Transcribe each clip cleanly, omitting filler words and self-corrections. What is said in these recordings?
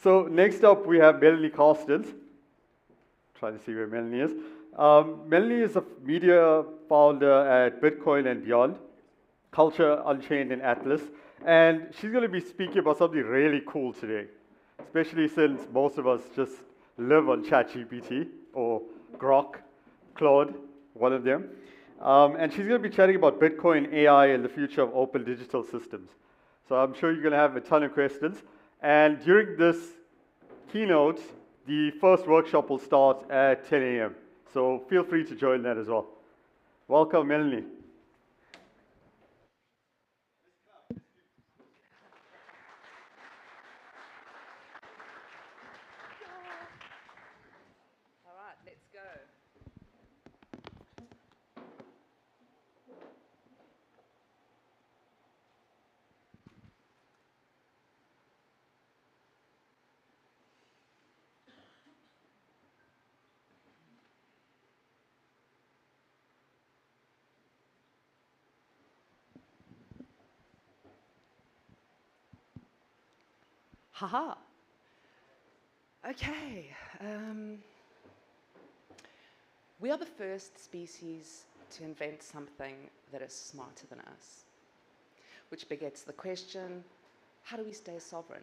So next up, we have Melanie Carstens. Trying to see where Melanie is. Melanie is a media founder at Bitcoin and Beyond, Culture, Unchained, and Atlas. And she's going to be speaking about something really cool today, especially since most of us just live on ChatGPT or Grok, Claude, one of them. And she's going to be chatting about Bitcoin, AI, and the future of open digital systems. So I'm sure you're going to have a ton of questions. And during this keynote, the first workshop will start at 10 a.m. So feel free to join that as well. Welcome, Melanie. All right, let's go. Haha. Okay. We are the first species to invent something that is smarter than us, which begets the question, how do we stay sovereign?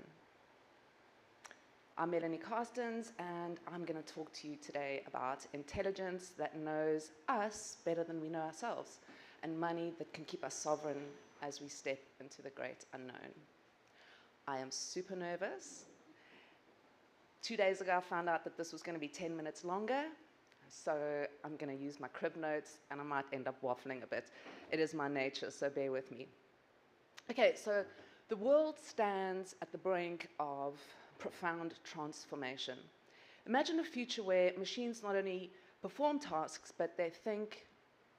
I'm Melanie Carstens, and I'm going to talk to you today about intelligence that knows us better than we know ourselves, and money that can keep us sovereign as we step into the great unknown. I am super nervous. 2 days ago, I found out that this was going to be 10 minutes longer, so I'm going to use my crib notes, and I might end up waffling a bit. It is my nature, so bear with me. Okay, so the world stands at the brink of profound transformation. Imagine a future where machines not only perform tasks, but they think,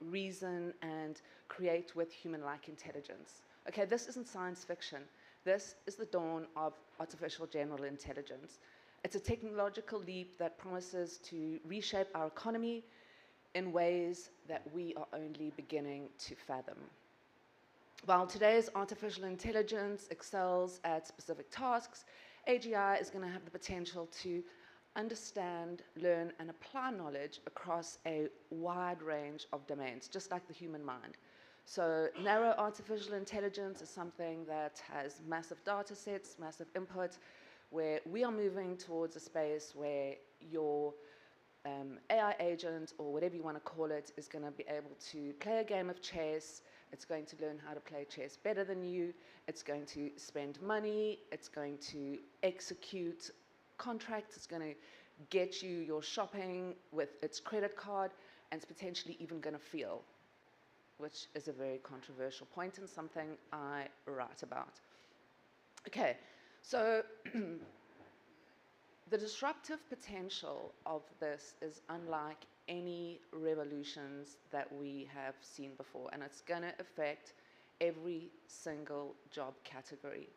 reason, and create with human-like intelligence. Okay, this isn't science fiction. This is the dawn of artificial general intelligence. It's a technological leap that promises to reshape our economy in ways that we are only beginning to fathom. While today's artificial intelligence excels at specific tasks, AGI is going to have the potential to understand, learn, and apply knowledge across a wide range of domains, just like the human mind. So narrow artificial intelligence is something that has massive data sets, massive input, where we are moving towards a space where your AI agent, or whatever you want to call it, is going to be able to play a game of chess. It's going to learn how to play chess better than you. It's going to spend money. It's going to execute contracts. It's going to get you your shopping with its credit card, and it's potentially even going to feel, which is a very controversial point and something I write about. Okay, so the disruptive potential of this is unlike any revolutions that we have seen before, and it's going to affect every single job category.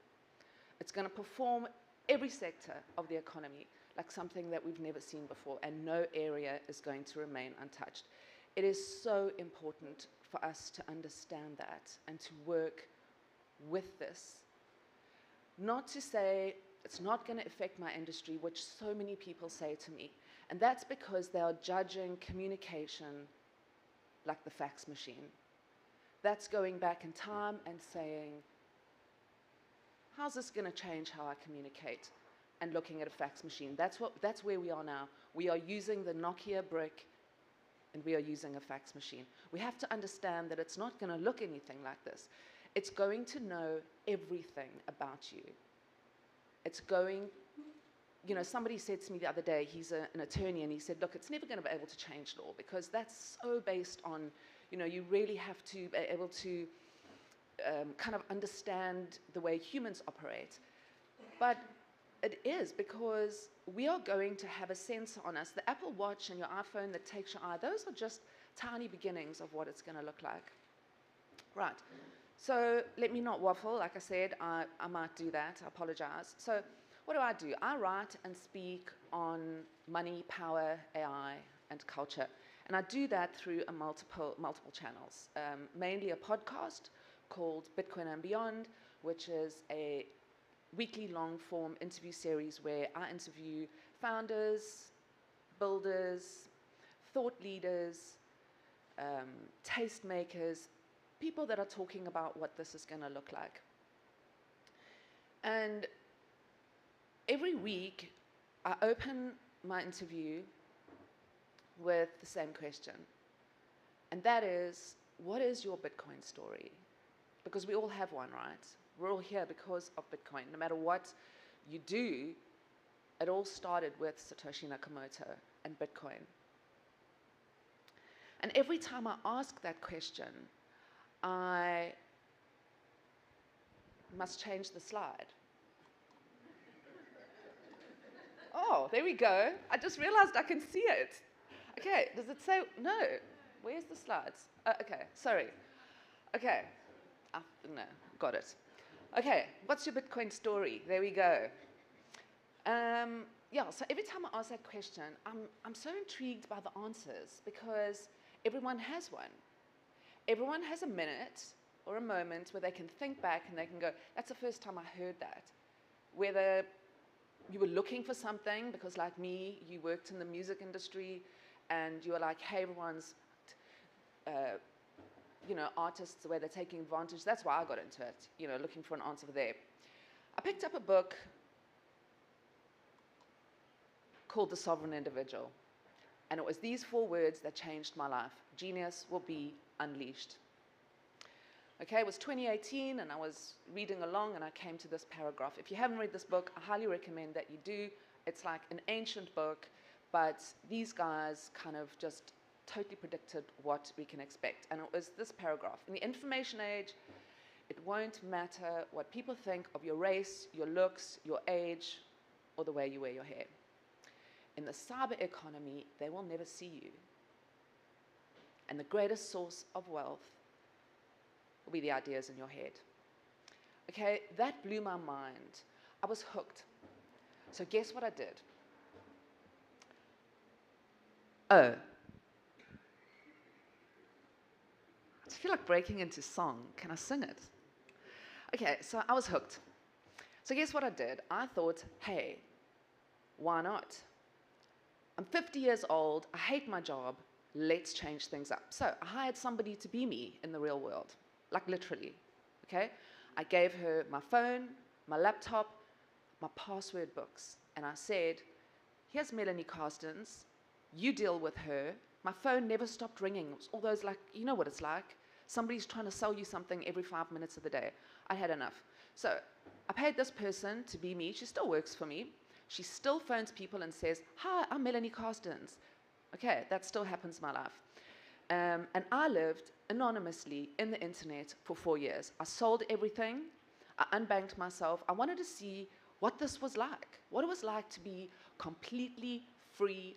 It's going to perform every sector of the economy like something that we've never seen before, and no area is going to remain untouched. It is so important for us to understand that and to work with this. Not to say it's not going to affect my industry, which so many people say to me. And that's because they are judging communication like the fax machine. That's going back in time and saying, how's this going to change how I communicate? And looking at a fax machine. That's where we are now. We are using the Nokia brick, and we are using a fax machine. We have to understand that it's not going to look anything like this. It's going to know everything about you. It's going, somebody said to me the other day, he's an attorney, and he said, look, it's never going to be able to change law, because that's so based on, you really have to be able to kind of understand the way humans operate. But it is, because we are going to have a sensor on us. The Apple Watch and your iPhone that takes your eye, those are just tiny beginnings of what it's going to look like. Right. So let me not waffle. Like I said, I might do that. I apologize. So what do? I write and speak on money, power, AI, and culture. And I do that through multiple channels, mainly a podcast called Bitcoin and Beyond, which is a weekly long-form interview series where I interview founders, builders, thought leaders, tastemakers, people that are talking about what this is going to look like. And every week, I open my interview with the same question. And that is, what is your Bitcoin story? Because we all have one, right? We're all here because of Bitcoin. No matter what you do, it all started with Satoshi Nakamoto and Bitcoin. And every time I ask that question, I must change the slide. Oh, there we go. I just realized I can see it. Okay, does it say, no, where's the slides? Okay, sorry. Okay, no, got it. Okay, what's your Bitcoin story? There we go. Yeah, so every time I ask that question, I'm so intrigued by the answers because everyone has one. Everyone has a minute or a moment where they can think back and they can go, that's the first time I heard that. Whether you were looking for something, because like me, you worked in the music industry, and you were like, hey, everyone's, artists, the way they're taking advantage. That's why I got into it, looking for an answer there. I picked up a book called The Sovereign Individual, and it was these 4 words that changed my life. Genius will be unleashed. Okay, it was 2018, and I was reading along, and I came to this paragraph. If you haven't read this book, I highly recommend that you do. It's like an ancient book, but these guys kind of just totally predicted what we can expect. And it was this paragraph. In the information age, it won't matter what people think of your race, your looks, your age, or the way you wear your hair. In the cyber economy, they will never see you. And the greatest source of wealth will be the ideas in your head. Okay, that blew my mind. I was hooked. So guess what I did? Oh. I just feel like breaking into song. Can I sing it? Okay, so I was hooked. So guess what I did? I thought, hey, why not? I'm 50 years old. I hate my job. Let's change things up. So I hired somebody to be me in the real world. Like literally, okay? I gave her my phone, my laptop, my password books, and I said, here's Melanie Carstens, you deal with her. My phone never stopped ringing. It was all those like, you know what it's like. Somebody's trying to sell you something every 5 minutes of the day. I had enough. So I paid this person to be me. She still works for me. She still phones people and says, hi, I'm Melanie Carstens. Okay, that still happens in my life. And I lived anonymously in the internet for 4 years. I sold everything. I unbanked myself. I wanted to see what this was like, what it was like to be completely free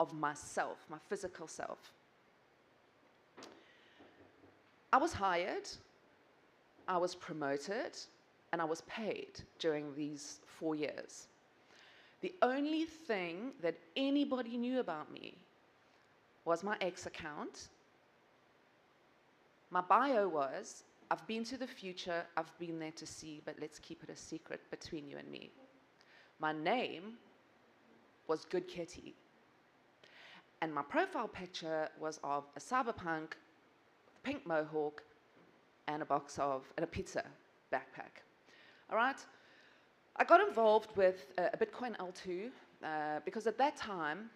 of myself, my physical self. I was hired, I was promoted, and I was paid during these 4 years. The only thing that anybody knew about me was my X account. My bio was, I've been to the future, I've been there to see, but let's keep it a secret between you and me. My name was Good Kitty. And my profile picture was of a cyberpunk, pink mohawk, and a pizza backpack. All right? I got involved with a Bitcoin L2 because at that time,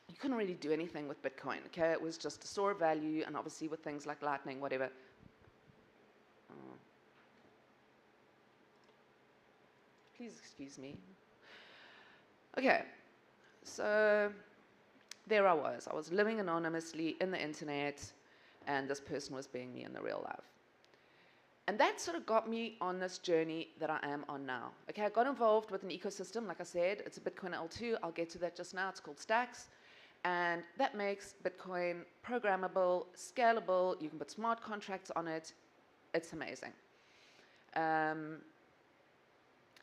you couldn't really do anything with Bitcoin, okay? It was just a store of value, and obviously with things like Lightning, whatever. Please excuse me. Okay, so there I was living anonymously in the internet, and this person was being me in the real life. And that sort of got me on this journey that I am on now. Okay, I got involved with an ecosystem, like I said, it's a Bitcoin L2, I'll get to that just now, it's called Stacks. And that makes Bitcoin programmable, scalable, you can put smart contracts on it, it's amazing. And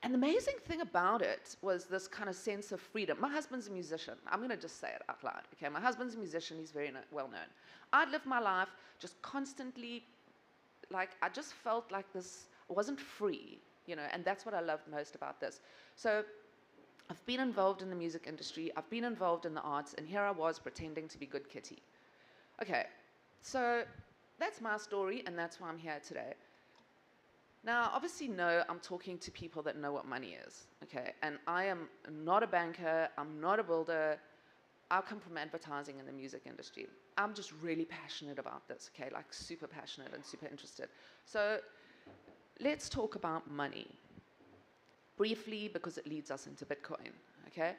the amazing thing about it was this kind of sense of freedom. My husband's a musician. I'm going to just say it out loud. Okay, my husband's a musician. He's very well known. I'd lived my life just constantly, like, I just felt like this, I wasn't free. and that's what I love most about this. So I've been involved in the music industry, I've been involved in the arts, and here I was pretending to be good kitty. Okay, so that's my story, and that's why I'm here today. Now, obviously, no, I'm talking to people that know what money is, okay? And I am not a banker, I'm not a builder, I come from advertising in the music industry. I'm just really passionate about this, okay? Like super passionate and super interested. So let's talk about money. Briefly, because it leads us into Bitcoin, okay?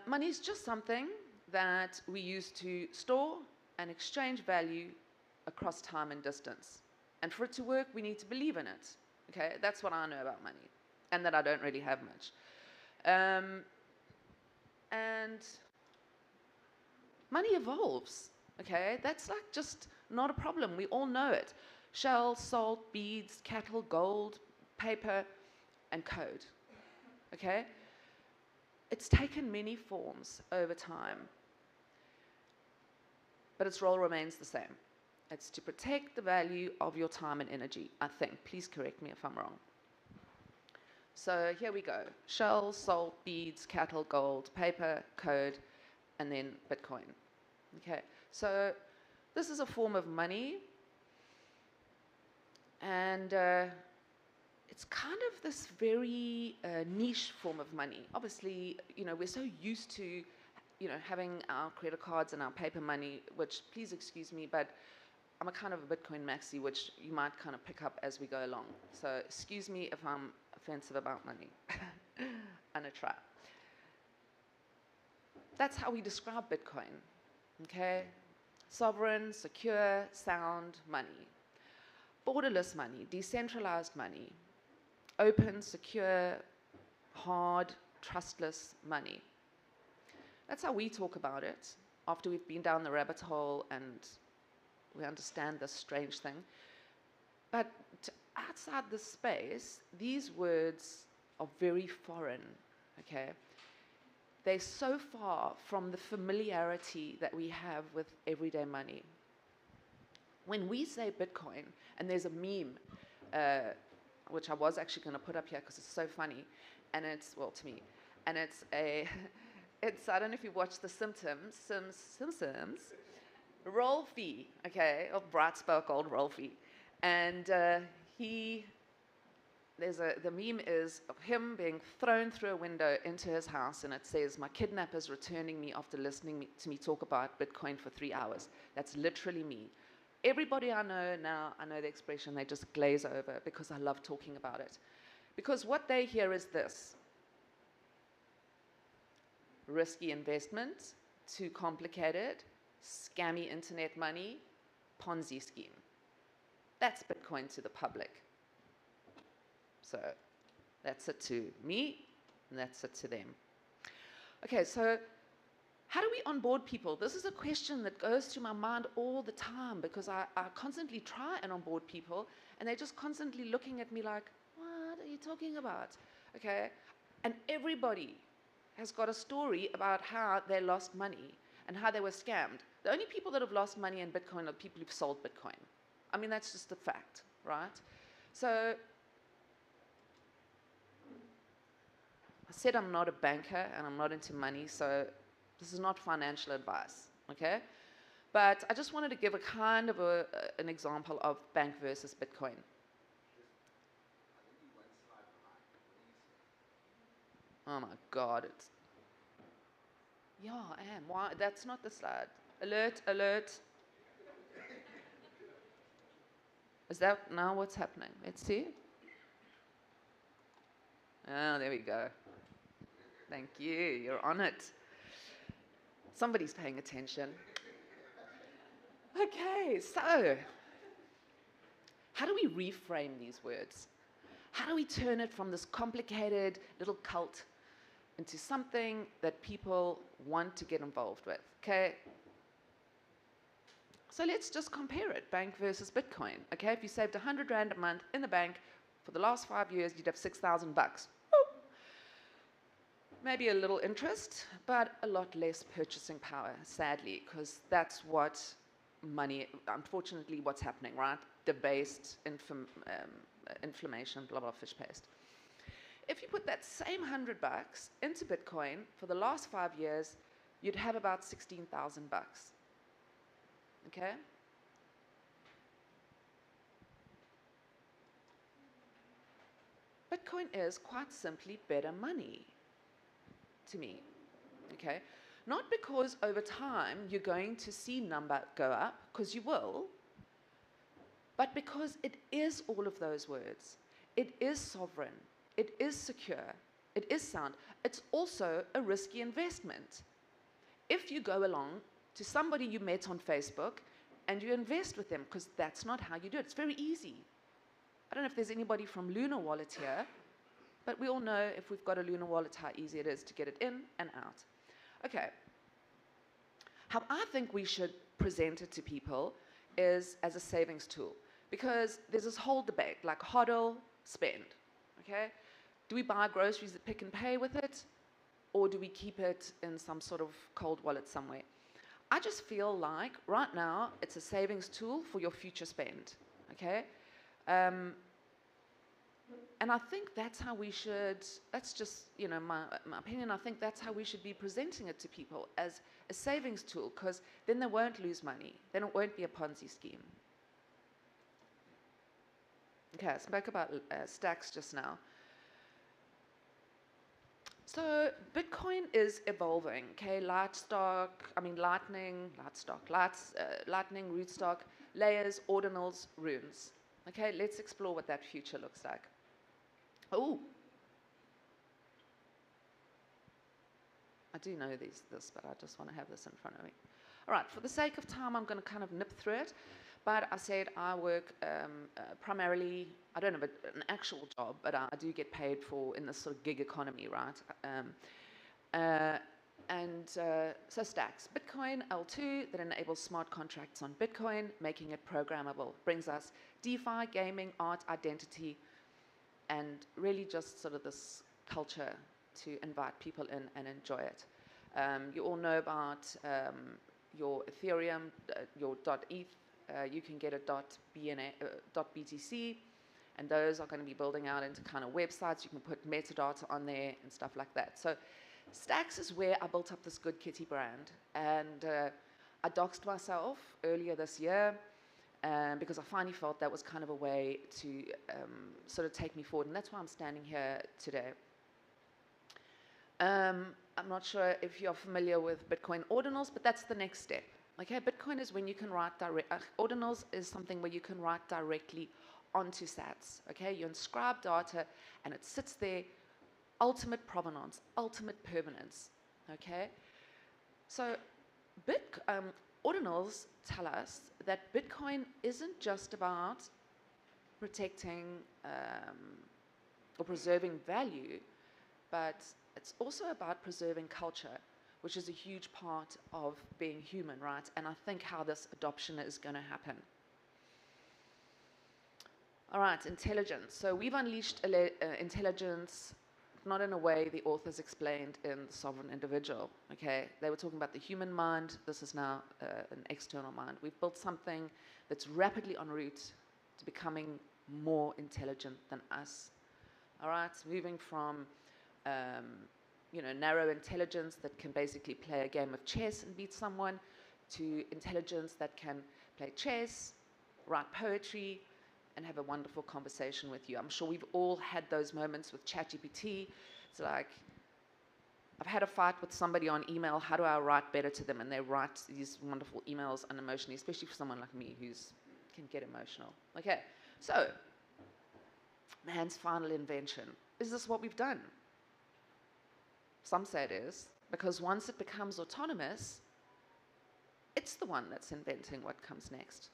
Money is just something that we use to store and exchange value across time and distance. And for it to work, we need to believe in it, okay? That's what I know about money, and that I don't really have much. And money evolves, okay? That's like just not a problem. We all know it. Shell, salt, beads, cattle, gold, paper, and code, okay? It's taken many forms over time, but its role remains the same. It's to protect the value of your time and energy, I think. Please correct me if I'm wrong. So here we go. Shell, salt, beads, cattle, gold, paper, code, and then Bitcoin. Okay, so this is a form of money, and it's kind of this very niche form of money. Obviously, we're so used to, having our credit cards and our paper money, which, please excuse me, but I'm a kind of a Bitcoin maxi, which you might kind of pick up as we go along. So excuse me if I'm offensive about money. I'm gonna try. That's how we describe Bitcoin, okay? Sovereign, secure, sound money. Borderless money, decentralized money. Open, secure, hard, trustless money. That's how we talk about it after we've been down the rabbit hole and we understand this strange thing. But outside this space, these words are very foreign, okay? They're so far from the familiarity that we have with everyday money. When we say Bitcoin, and there's a meme, which I was actually going to put up here because it's so funny, and it's, well, to me, and it's I don't know if you watched The Simpsons, Rolfie, okay, of bright sparkled Rolfie, and the meme is of him being thrown through a window into his house, and it says, "My kidnapper's returning me after listening to me talk about Bitcoin for 3 hours." That's literally me. Everybody I know now, I know the expression, they just glaze over because I love talking about it. Because what they hear is this: risky investment, too complicated, scammy internet money, Ponzi scheme. That's Bitcoin to the public. So that's it to me, and that's it to them. Okay, so how do we onboard people? This is a question that goes through my mind all the time because I constantly try and onboard people, and they're just constantly looking at me like, what are you talking about? Okay, and everybody has got a story about how they lost money and how they were scammed. The only people that have lost money in Bitcoin are people who've sold Bitcoin. I mean, that's just a fact, right? So I said I'm not a banker and I'm not into money, so this is not financial advice, okay? But I just wanted to give a kind of an example of bank versus Bitcoin. Oh my God, yeah, I am. Why? That's not the slide. Alert, alert. Is that now what's happening? Let's see. Oh, there we go. Thank you, you're on it. Somebody's paying attention. Okay, so how do we reframe these words? How do we turn it from this complicated little cult into something that people want to get involved with? Okay. So let's just compare it, bank versus Bitcoin. Okay, if you saved 100 Rand a month in the bank for the last 5 years, you'd have 6,000 bucks. Maybe a little interest, but a lot less purchasing power, sadly, because that's what money, unfortunately, what's happening, right? Debased inflammation, blah, blah, fish paste. If you put that same $100 into Bitcoin for the last 5 years, you'd have about 16,000 bucks. Okay? Bitcoin is quite simply better money to me. Okay? Not because over time you're going to see number go up, because you will, but because it is all of those words. It is sovereign. It is secure. It is sound. It's also a risky investment. If you go along to somebody you met on Facebook and you invest with them, because that's not how you do it. It's very easy. I don't know if there's anybody from Luna Wallet here, but we all know if we've got a Luna Wallet how easy it is to get it in and out. Okay. How I think we should present it to people is as a savings tool, because there's this whole debate, like hodl, spend, okay? Do we buy groceries at Pick and Pay with it, or do we keep it in some sort of cold wallet somewhere? I just feel like right now it's a savings tool for your future spend, okay? And I think that's how we should, that's just, you know, my opinion, I think that's how we should be presenting it to people, as a savings tool, because then they won't lose money. Then it won't be a Ponzi scheme. Okay, I spoke about stacks just now. So Bitcoin is evolving, okay? Lightning, rootstock, layers, ordinals, runes. Okay, let's explore what that future looks like. Oh, I do know this, but I just want to have this in front of me. All right, for the sake of time, I'm going to kind of nip through it. But I said I work primarily, I don't have an actual job, but I do get paid for in this sort of gig economy, right? So stacks. Bitcoin L2 that enables smart contracts on Bitcoin, making it programmable. Brings us DeFi, gaming, art, identity, and really just sort of this culture to invite people in and enjoy it. You all know about your Ethereum, your .eth. You can get a .btc, and those are going to be building out into kind of websites. You can put metadata on there and stuff like that. So Stacks is where I built up this Good Kitty brand, and I doxed myself earlier this year because I finally felt that was kind of a way to sort of take me forward, and that's why I'm standing here today. I'm not sure if you're familiar with Bitcoin ordinals, but that's the next step. Okay, Bitcoin is when you can write ordinals is something where you can write directly onto sats. Okay, you inscribe data and it sits there, ultimate provenance, ultimate permanence. Okay, so ordinals tell us that Bitcoin isn't just about protecting or preserving value, but it's also about preserving culture, which is a huge part of being human, right? And I think how this adoption is going to happen. All right, intelligence. So we've unleashed intelligence, not in a way the authors explained in The Sovereign Individual, okay? They were talking about the human mind. This is now an external mind. We've built something that's rapidly en route to becoming more intelligent than us. All right, moving from narrow intelligence that can basically play a game of chess and beat someone, to intelligence that can play chess, write poetry, and have a wonderful conversation with you. I'm sure we've all had those moments with ChatGPT. It's like, I've had a fight with somebody on email. How do I write better to them? And they write these wonderful emails unemotionally, especially for someone like me who can get emotional. Okay, so man's final invention. Is this what we've done? Some say it is, because once it becomes autonomous, it's the one that's inventing what comes next.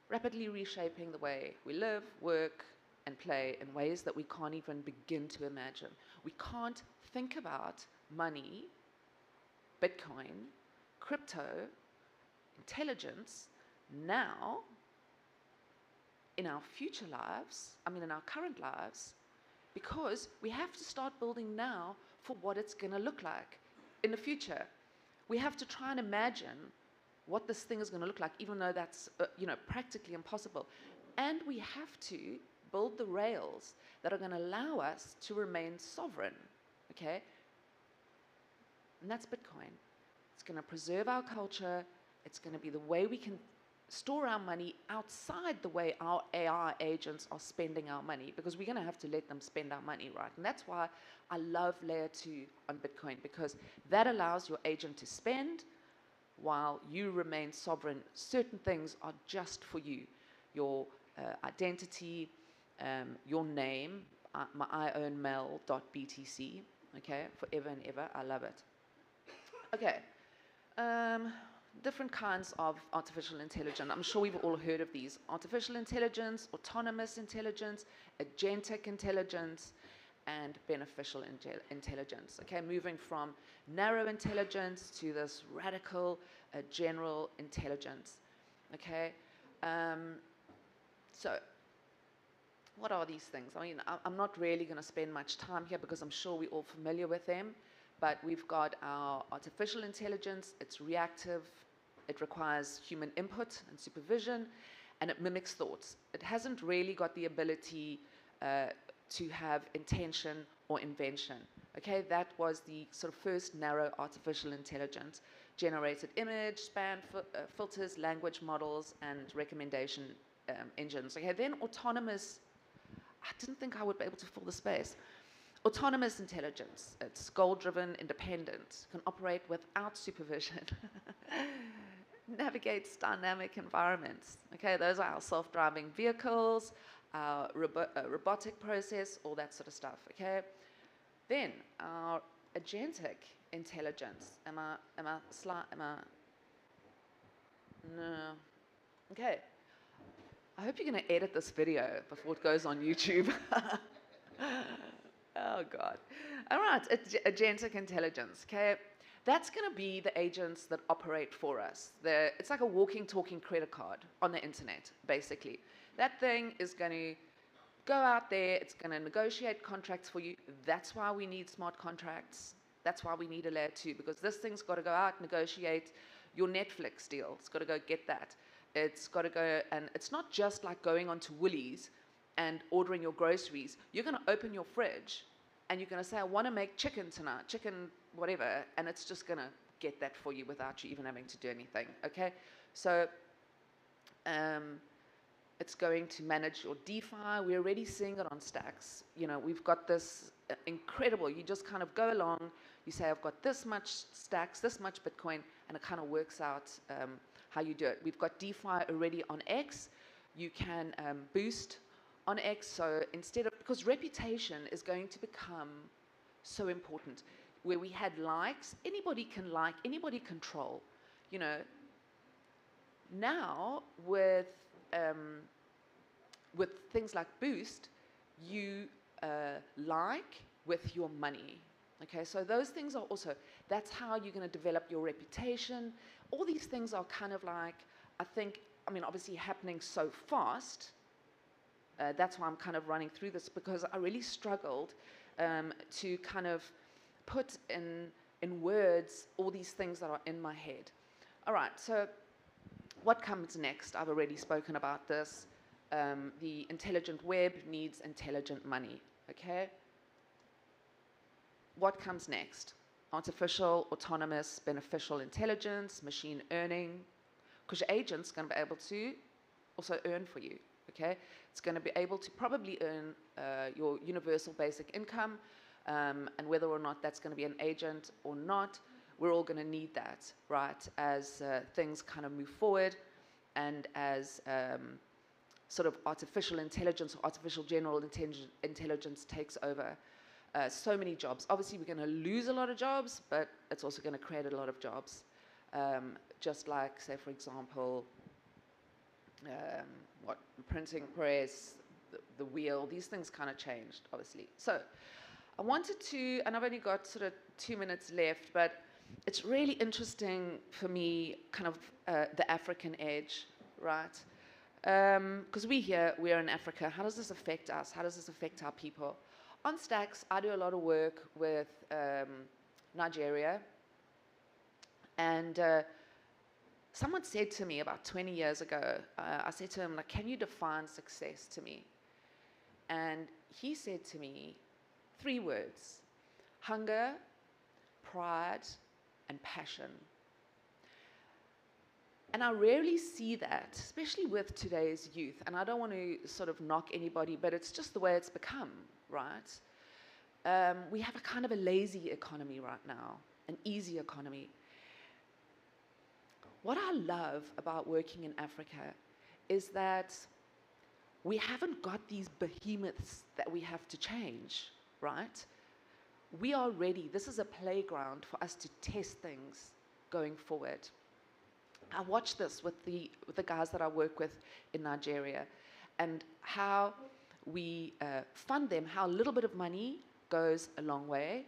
Rapidly reshaping the way we live, work, and play in ways that we can't even begin to imagine. We can't think about money, Bitcoin, crypto, intelligence now in our future lives, in our current lives, because we have to start building now for what it's going to look like in the future. We have to try and imagine what this thing is going to look like, even though that's practically impossible. And we have to build the rails that are going to allow us to remain sovereign, okay? And that's Bitcoin. It's going to preserve our culture. It's going to be the way we can store our money outside the way our AI agents are spending our money, because we're going to have to let them spend our money, right? And that's why I love layer 2 on Bitcoin, because that allows your agent to spend while you remain sovereign. Certain things are just for you. Your identity, your name, my iownmel.btc, okay, forever and ever. I love it. Okay. Different kinds of artificial intelligence. I'm sure we've all heard of these. Artificial intelligence, autonomous intelligence, agentic intelligence, and beneficial intelligence. Okay, moving from narrow intelligence to this radical general intelligence. Okay, so what are these things? I mean, I'm not really going to spend much time here because I'm sure we're all familiar with them. But we've got our artificial intelligence. It's reactive. It requires human input and supervision, and it mimics thoughts. It hasn't really got the ability to have intention or invention. Okay, that was the sort of first narrow artificial intelligence. Generated image, spam filters, language models, and recommendation engines. Okay, then autonomous. I didn't think I would be able to fill the space. Autonomous intelligence. It's goal-driven, independent, can operate without supervision, navigates dynamic environments. Okay, those are our self-driving vehicles, our robotic process, all that sort of stuff. Okay, then our agentic intelligence. No. Okay. I hope you're going to edit this video before it goes on YouTube. Oh, God. All right, agentic intelligence, okay? That's going to be the agents that operate for us. It's like a walking, talking credit card on the internet, basically. That thing is going to go out there. It's going to negotiate contracts for you. That's why we need smart contracts. That's why we need a layer 2, because this thing's got to go out, negotiate your Netflix deal. It's got to go get that. It's got to go, and it's not just like going onto Woolies and ordering your groceries. You're going to open your fridge and you're going to say, I want to make chicken tonight, chicken whatever, and it's just going to get that for you without you even having to do anything, okay? So it's going to manage your DeFi. We're already seeing it on Stacks. You know, we've got this incredible, you just kind of go along, you say, I've got this much Stacks, this much Bitcoin, and it kind of works out how you do it. We've got DeFi already on X. You can boost on X, so instead of, because reputation is going to become so important. Where we had likes, anybody can like, anybody can troll. You know, now with things like Boost, you like with your money. Okay, so those things are also, that's how you're going to develop your reputation. All these things are kind of like, I think, I mean, obviously happening so fast. That's why I'm kind of running through this, because I really struggled to kind of put in words all these things that are in my head. All right, so what comes next? I've already spoken about this. The intelligent web needs intelligent money, okay? What comes next? Artificial, autonomous, beneficial intelligence, machine earning, because your agent's going to be able to also earn for you, okay? It's going to be able to probably earn your universal basic income, and whether or not that's going to be an agent or not, we're all going to need that, right, as things kind of move forward, and as sort of artificial intelligence or artificial general intelligence takes over so many jobs. Obviously, we're going to lose a lot of jobs, but it's also going to create a lot of jobs. Just like, say, for example, printing press, the wheel, these things kind of changed, obviously. So I wanted to, and I've only got sort of 2 minutes left, but it's really interesting for me, kind of the African edge, right? Because we're in Africa. How does this affect us? How does this affect our people? On Stacks, I do a lot of work with Nigeria, and someone said to me about 20 years ago, I said to him, like, can you define success to me? And he said to me 3 words: hunger, pride, and passion. And I rarely see that, especially with today's youth. And I don't want to sort of knock anybody, but it's just the way it's become, right? We have a kind of a lazy economy right now, an easy economy. What I love about working in Africa is that we haven't got these behemoths that we have to change, right? We are ready. This is a playground for us to test things going forward. I watch this with the guys that I work with in Nigeria, and how we fund them, how a little bit of money goes a long way.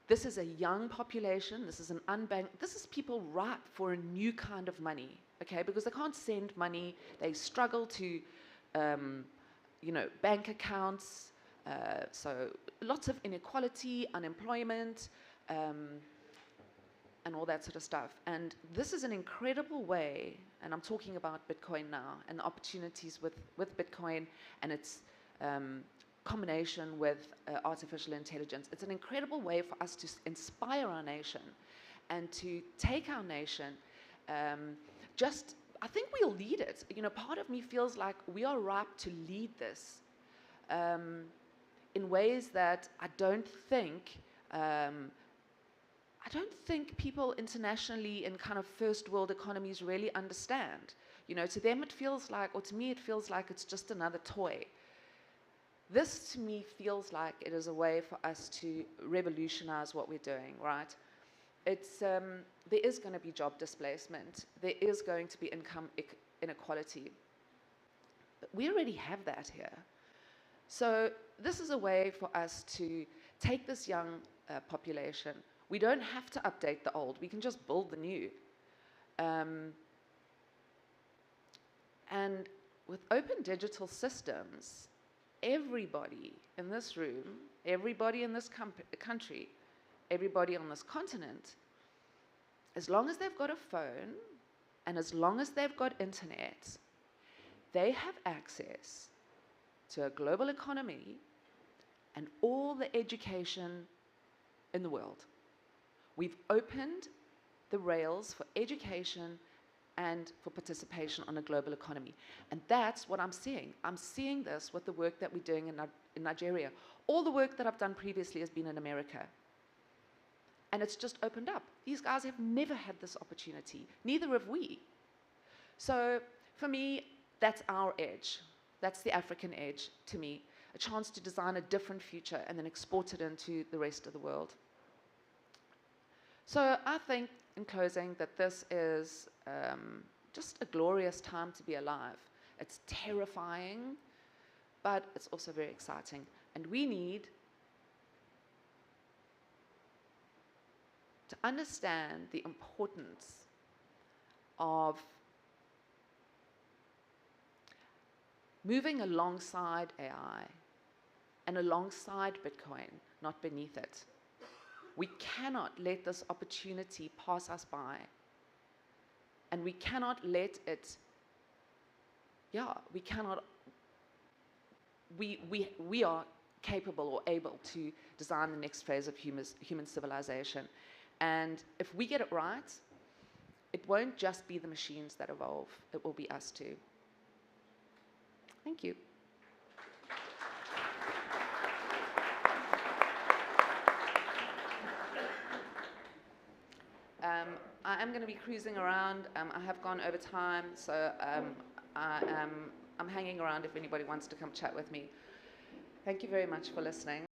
This is a young population. This is an unbanked. This is people ripe for a new kind of money, okay? Because they can't send money. They struggle to, bank accounts. So lots of inequality, unemployment, and all that sort of stuff. And this is an incredible way, and I'm talking about Bitcoin now, and the opportunities with Bitcoin and its combination with artificial intelligence. It's an incredible way for us to inspire our nation and to take our nation. I think we'll lead it. Part of me feels like we are ripe to lead this in ways that I don't think people internationally in kind of first world economies really understand. To them it feels like, or to me it feels like it's just another toy. This, to me, feels like it is a way for us to revolutionize what we're doing, right? There is going to be job displacement. There is going to be income inequality. But we already have that here. So this is a way for us to take this young population. We don't have to update the old. We can just build the new. And with open digital systems, everybody in this room, everybody in this country, everybody on this continent, as long as they've got a phone and as long as they've got internet, they have access to a global economy and all the education in the world. We've opened the rails for education and for participation on a global economy. And that's what I'm seeing. I'm seeing this with the work that we're doing in Nigeria. All the work that I've done previously has been in America. And it's just opened up. These guys have never had this opportunity. Neither have we. So for me, that's our edge. That's the African edge to me. A chance to design a different future and then export it into the rest of the world. So I think, in closing, that this is just a glorious time to be alive. It's terrifying, but it's also very exciting. And we need to understand the importance of moving alongside AI and alongside Bitcoin, not beneath it. We cannot let this opportunity pass us by. And we cannot let it, we are capable or able to design the next phase of human civilization. And if we get it right, it won't just be the machines that evolve, it will be us too. Thank you. I am going to be cruising around. I have gone over time, so I'm hanging around if anybody wants to come chat with me. Thank you very much for listening.